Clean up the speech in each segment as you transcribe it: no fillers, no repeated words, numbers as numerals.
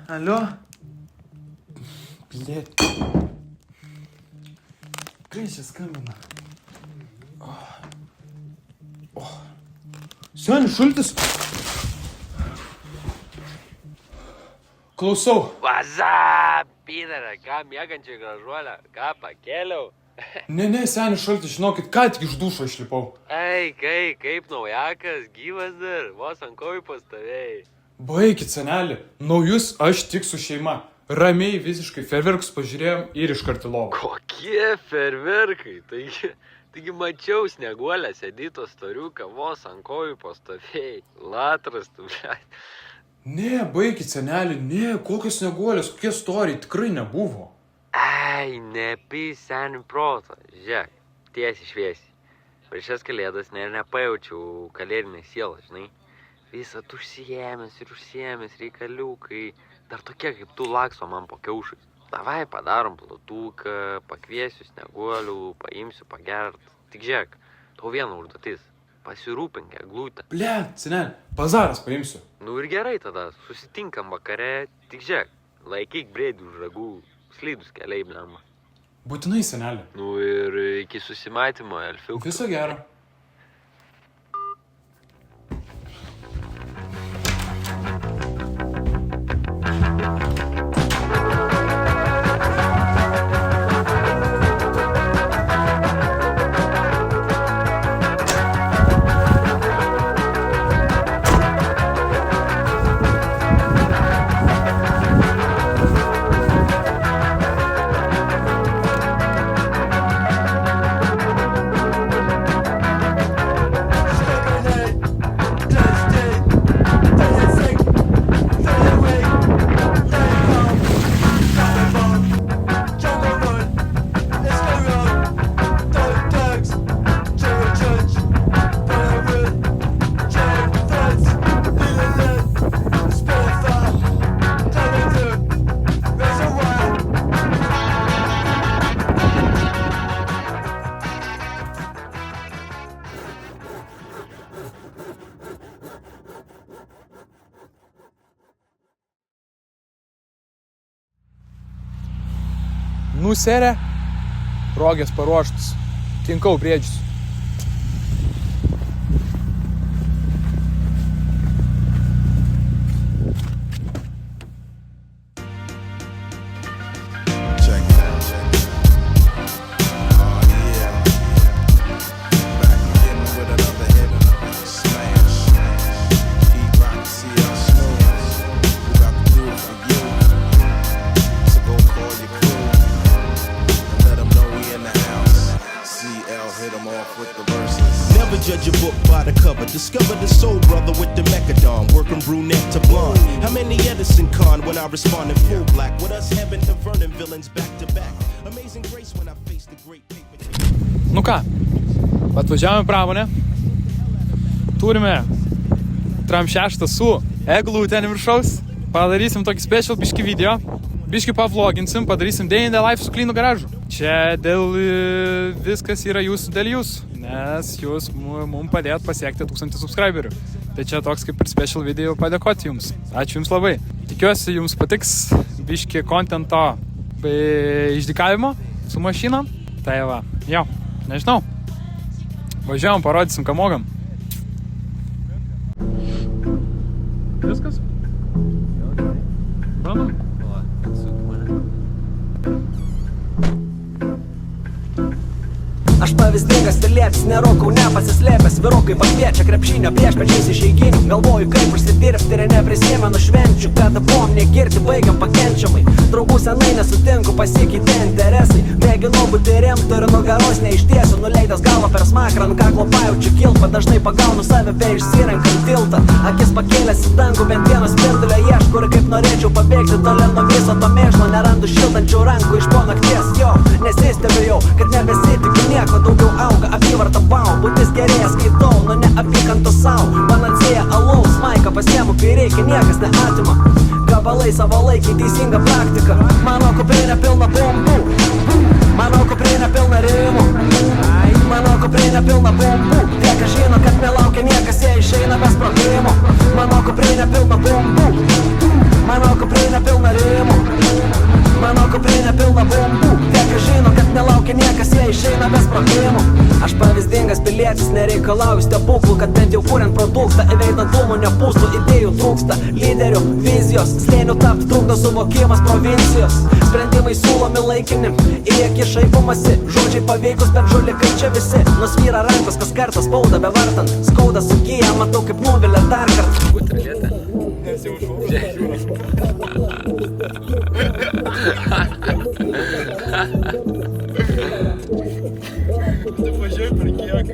Алло? Блядь. Крыся скамена. Sen, šultis. Klausau. Vaza, pyrara, ką mėgančiai gražuolę, ką pakėliau? Ne, seni šultis, žinokit, ką tik iš dušo išlipau. Ei, kaip naujakas, gyvas dar, vos ant kojų pastovėjai. Baikit, senelį, naujus aš tik su šeima. Ramiai visiškai fejerverkus pažiūrėjom ir iškart į lovą. Kokie fejerverkai? Taigi mačiau snieguolę sėdyto storiuką, vos ant kojų pastovėjai. Latras, tu, blėt. Ne, baikit, senelį, ne, kokios snieguolės, kokie storiai, tikrai nebuvo. Ei, nepys senių protą. Žiūrėk, tiesiai šviesiai. Prieš šias kalėdas nepajaučiau kalėdinę sielą, žinai. Visat užsiėmęs reikaliukai. Dar tokie kaip tu lakso man po kiaušais. Davai padarom platuką, pakviesiu snieguolių, paimsiu pagert. Tik žiūrėk, tau viena užduotis. Pasirūpink eglutę. Blet, senelį, bazaras paimsiu. Nu ir gerai tada, susitinkam vakare. Tik žiūrėk, laikyk brėdį už ragų. Slydus keliai, blemba. Būtinai, senelį. Nu ir iki susimatymo, elfiuk. Viso gero. Nu, serė, rogės paruoštus, kinkau briedžius. Judge a book by the cover. Discover the soul brother with the mechadon. Working brunette to blonde. How many Edison con when I respond in full black? With us Heaven to Vernon villains back to back. Amazing grace when I face the great paper. Nu ką, atvažiavome pramonę. Turime tram 6 su eglutė ant viršaus. Padarysim tokį special biškį video. Biškį pavloginsim, padarysim day in the life su Klynu garažu. Čia viskas yra jūsų dėl jūsų, nes jūs mums padėt pasiekti 1000 subscriberių. Tai čia toks kaip ir special video padėkoti jums. Ačiū jums labai. Tikiuosi jums patiks biškį kontento išdykavimo su mašina. Tai va, jau, nežinau. Važiuojam, parodysim, ką mogam. Viskas? Bandom? Aš pavyzdingas pilietis, nerokau nepasislėpęs. Vyrukai pakviečia krepšinio prieš pečiais išeiginių. Galvoju, kaip užsidirbti ir neprisimenu švenčių. Kada buvom negirti, baigiam pakenčiamai. Draugų senai nesutinku, pasikeitė interesai. Mėginau būti rimtu ir nugaros neištiesiu. Nuleidęs galvą per smakrą, ant kaklo pajaučiu kilpą. Dažnai pagaunu save bei išsirenkant tiltą. Akis pakėlęs į dangų, bent vieną spindulio ieškau. Ir kaip norėčiau pabėgti toliau nuo viso to mėšlo. Nerandu šiltančių rankų iš po nakties, jo. Nesistebiu jau, kad nebesitikiu nieko daugiau auga, apyvarta bau, būtis gerėja skaitau, nu ne apykanto sau. Panacėja alaus, maiką pasiemu, kai reikia, niekas neatima. Gabalai savalaikiai, teisinga praktika. Mano kuprinė pilna bombų, mano kuprinė pilna rimų, mano kuprinė pilna bombų. Tie, kas žino, kad nelaukia niekas, jie išeina be sprogimų. Mano kuprinė pilna bombų, mano kuprinė pilna rimų, mano kuprinė pilna bombų. Tie, kas žino, kad nelaukia niekas, jie išeina be sprogimų. Aš pavyzdingas pilietis, nereikalauju stebuklų, kad bent jau kuriant produktą įveidant dūmų nepūstų, idėjų trūksta, lyderių, vizijos, slėnių tapt trukdo suvokimas provincijos. Sprendimai siūlomi laikini, į akį šaipomasi, žodžiai paveikus, bet žulikai čia visi. Nusvyra rankos, kas kartą spauda bevartant, skauda sugyja, matau kaip nuvilia dar kartą. Putralėta. Tu važiuoji per kiek,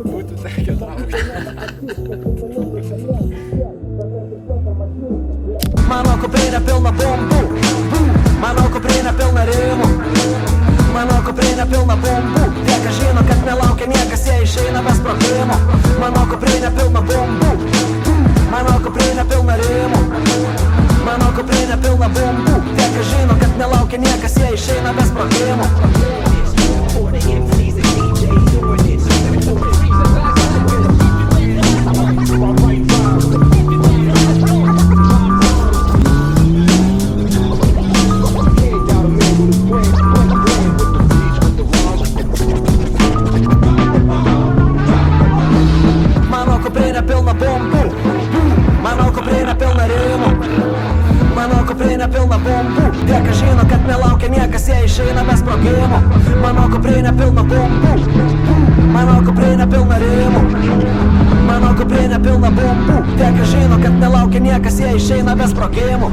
būtų tekę traukti. Mano kuprinė pilna bombų, mano kuprinė pilna rimų, mano kuprinė pilna bombų. Tie, kas žino, kad nelaukia niekas, jie išeina be sprogimų. Mano kuprinė pilna bombų, mano kuprinė pilna rimų, mano kuprinė pilna bombų. Tie, kas žino, kad nelaukia niekas, jie išeina be sprogimų. Mano kuprinė pilna bombų, mano kuprinė pilna rimų, mano kuprinė pilna bombų. Tie, kas žino, kad nelaukia niekas, jie išeina be sprogimų. Mano kuprinė pilna bombų, mano kuprinė pilna rimų, mano kuprinė pilna bombų. Tie, kas žino, kad nelaukia niekas, jie išeina be sprogimų.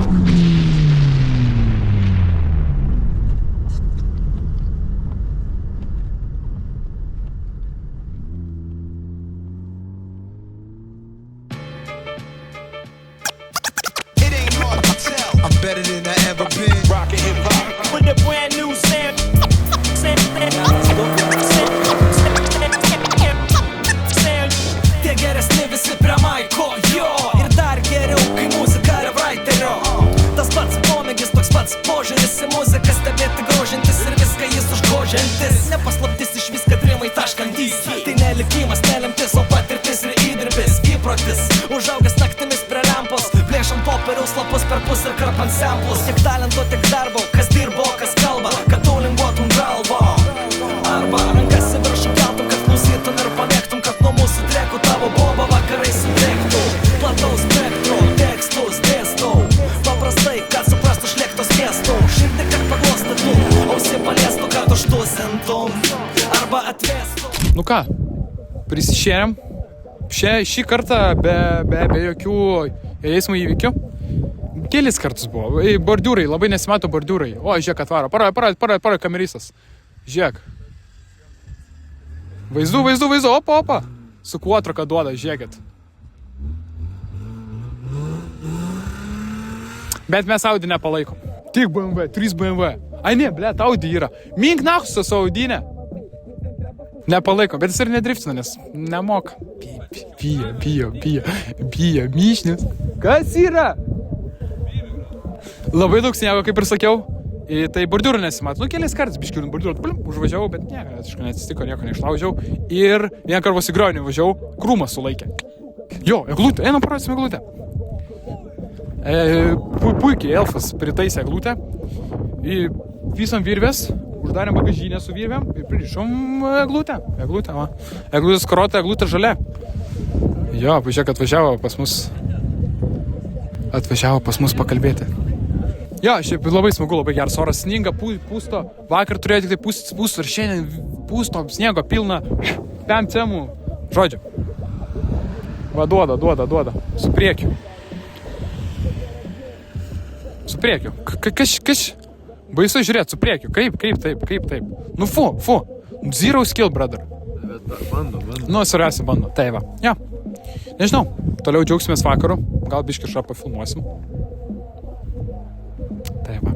I'm better than I ever been. Rockin' hip hop with a brand new sound. Tie geresni visi prie maiko, jo. Ir dar geriau, kai muzika yra writerio. Tas pats pomėgis, toks pats požiūris į muziką, stebėti grožintis ir viską jis užgožiantis. Nepaslaptis iš viską rimai taškantys. Tai nelikimas, nelemtis, o patirtis ir įdirbis. Įprotis, užaugęs naktimis prie lempos, plėšant popieriaus lapus per pus ir karpant semplus. Tiek talento, tiek darbo, kas dirbo, kas kalba, kad tu linguotum galvo. Arba rankas į viršų keltum, kad klausytum ir pamėgtum, kad nuo mūsų trekų tavo boba vakarai sudegtų. Plataus spektro tekstus dėstau, paprastai, kad suprastų šlėktos tiestų. Širdį, kad paglostytų, ausį paliestų, kad užtusintum arba atvestum. Nu ką, prisišėrėm. Šį kartą be jokių eismo įvykių. Kelis kartus buvo. Bordiūrai, labai nesimato bordiūrai. O, žiūrėk, atvaro. Parodė kamerysas. Žiūrėk. Vaizdu. Opa. Su kuotraka duoda, žiūrėkit. Bet mes Audi nepalaikom. Tik BMW, 3 BMW. Ai ne, blėt, Audi yra. Mink nachus su Audinė. Nepalaikom, bet jis ir nedriftina, nes nemoka. Bijo, myšnis. Kas yra? Labai daug sniego, kaip ir sakiau. Tai bordiūrų nesimato. Nu, kelias kartus biškių bordiūrų. Užvažiavau, bet neatsitiko, nieko neišlaužiau. Ir vieną kartą vos į griovį važiavau, krūmą sulaikė. Jo, eglutė, einam parodysim eglutę. Puikiai elfas pritaisė eglutę. Visam virvės. Uždarėm bagažinę su virvėm ir pririšom eglutę, va. Eglutės karota, eglutė žalia. Jo, pažiūrėk, atvažiavo pas mus pakalbėti. Jo, šiaip labai smagu, labai geras oras, sninga, pūsto. Vakar turėjo tik tai pūsto ir šiandien pūsto, sniego pilna. Pem cemų, žodžiu. Va, duoda. Su priekiu. Kas? Baisu žiūrėt, su priekiu. Kaip taip. Nu, fu. Zero skill, brother. Bet bando. Nu, svarbiausia bando. Tai va. Ja. Nežinau. Toliau džiaugsimės vakaru. Gal biškį šą pafilmuosim. Tai va.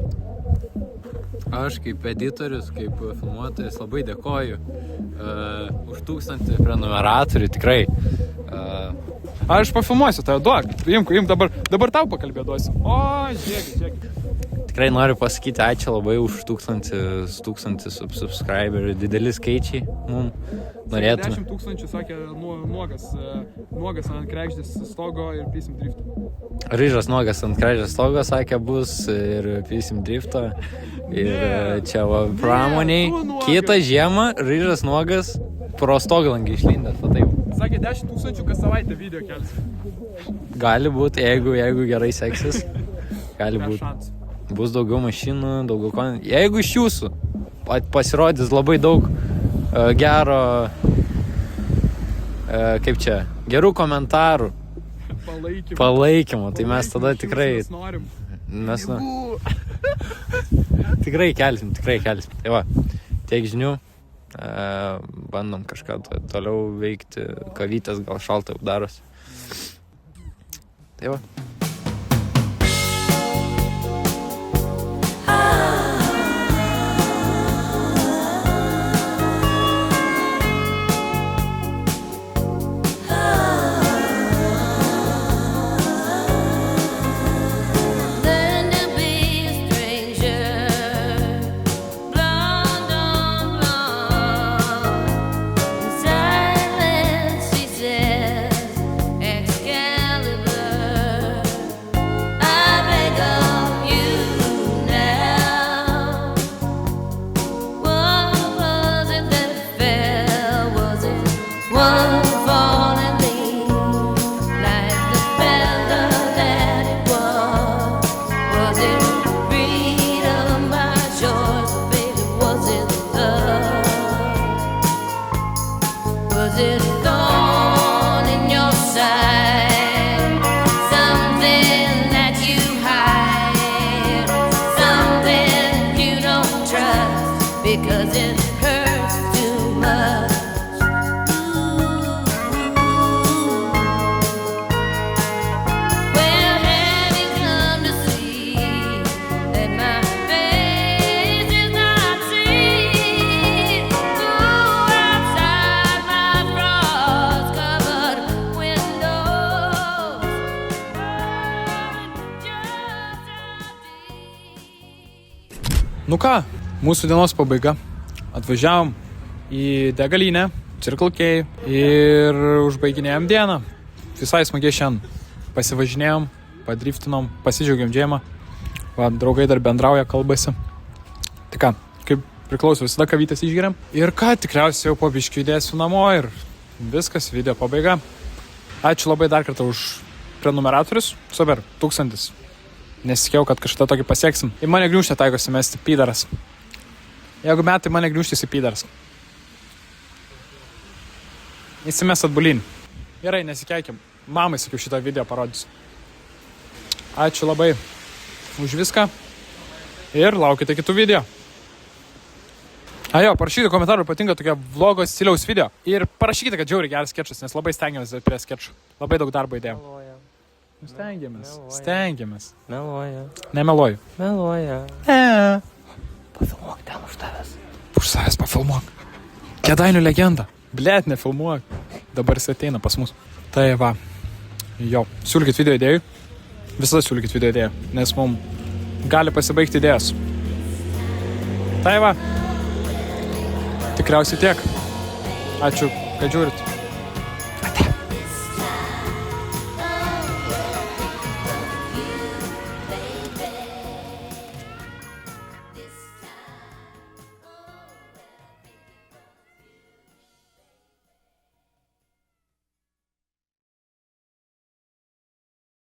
Aš kaip editorius, kaip filmuotojas labai dėkoju už 1000 prenumeratorių, tikrai. Aš pafilmuosiu, tai duok, imk dabar tau pakalbėduosiu. O, žiūrėkit. Tikrai noriu pasakyti ačiū labai už 1000 subscriberių, dideli skaičiai mums norėtume. 10 000 sakė nuogas ant kregždės stogo ir pysim driftą. Ryžas nuogas ant kregždės stogo sakė bus ir pysim driftą. Ir čia va pramoniai. Kitą žiemą Ryžas nuogas pro stoglangį išlindęs, va taip. Sakė 10 000 kas savaitę video kelsi. Gali būti, jeigu gerai seksis. Gali būti. Bus daugiau mašinų, daugiau ko. Jeigu iš jūsų pasirodys labai daug gero, kaip čia, gerų komentarų, palaikymo, tai mes tada tikrai tikrai kelsim. Tai va, tiek žinių, bandom kažką toliau veikti, kavytės gal šalta jau darosi. Tai va. Because it hurts too much. Well, have you come to see that my face is not seen? Ooh, outside my frost-covered windows, just empty. Nu ką? Mūsų dienos pabaiga. Atvažiavom į degalinę, Circle K ir užbaiginėjom dieną. Visai smagiai šiandien pasivažinėjom, padriftinom, pasidžiaugiam žiemą. Va, draugai dar bendrauja, kalbasi. Tai ką, kaip priklauso, visada kavytės išgeriam. Ir ką, tikriausiai jau po biškį judėsiu namo ir viskas, video pabaiga. Ačiū labai dar kartą už prenumeratorius. Super, 1000. Nesitikėjau, kad kažką tokį pasieksim. Į mane gniūžtę taikosi mesti pydaras. Jeigu metai mane gniūžtys į pydaras. Įsimes atbulin. Gerai, nesikeikim. Mamai sakiau šitą video parodysiu. Ačiū labai už viską. Ir laukite kitų video. Ajo, parašykite komentarų, patinka tokia vlogo stiliaus video. Ir parašykite, kad žiauriai geras skečas, nes labai stengiamės prie skečų. Labai daug darbo įdėjom. Stengiamės. Meluoja. Nemeluoju. Meluoja. Pafilmuok ten už tavęs. Už savęs pafilmuok. Kėdainių legenda. Blet, nefilmuok. Dabar jis ateina pas mus. Tai va. Jo. Siūlykit video idėjų. Visada siūlykit video idėjų. Nes mums gali pasibaigti idėjas. Tai va. Tikriausiai tiek. Ačiū, kad žiūrit.